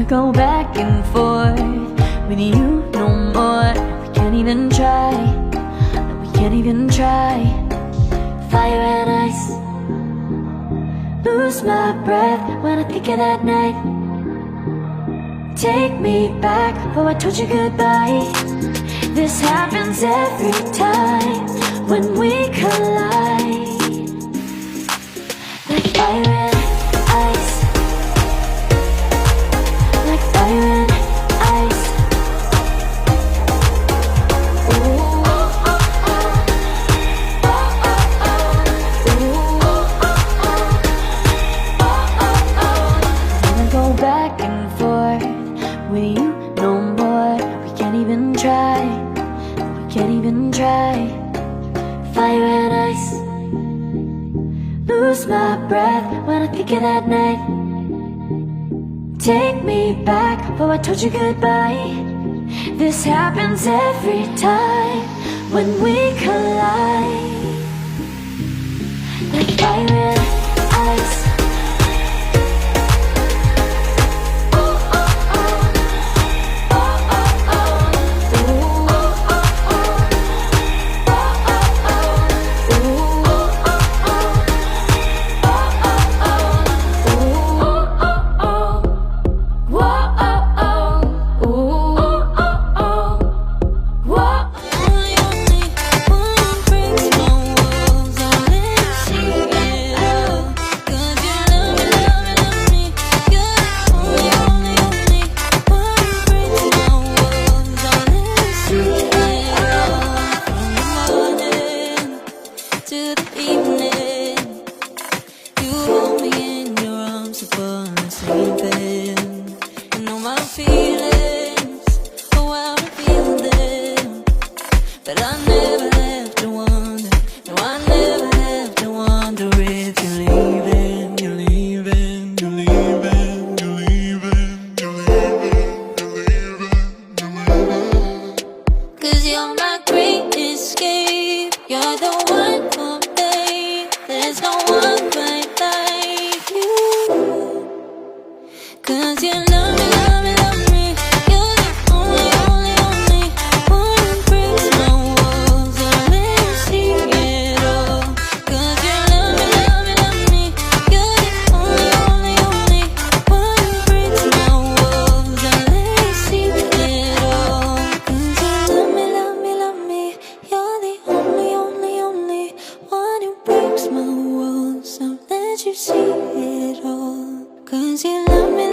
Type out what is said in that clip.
go back and forth with you no more. We can't even try, no, we can't even try. Fire and ice, lose my breath when I think of that night. Take me back, oh I told you goodbye. This happens every time when we collide. Like fire and ice, like fire and ice. Ooh, oh, oh, oh. Oh, oh, oh. Ooh, oh, oh, oh. Oh, oh, oh. Wanna go back and forth with you no more. We can't even try, we can't even try. Fire and ice, lose my breath when I think of that night. Take me back, oh I told you goodbye. This happens every time when we collide. Like fire and ice. But I never have to wonder, no I never have to wonder if you're leaving, you're leaving, you're leaving, you're leaving, you're leaving, you're leaving, you're leaving. 'Cause you're my great escape, you're the one for me, there's no one quite like you. 'Cause you love me, love me, love me, you're the only, only, only one who breaks my walls and let me see it all. 'Cause you love me, love me, love me, you're the only, only, only one who breaks my walls and let me see it all. 'Cause you love me, love me, love me, you're the only, only, only one who breaks my walls and let you see it all. 'Cause you love me.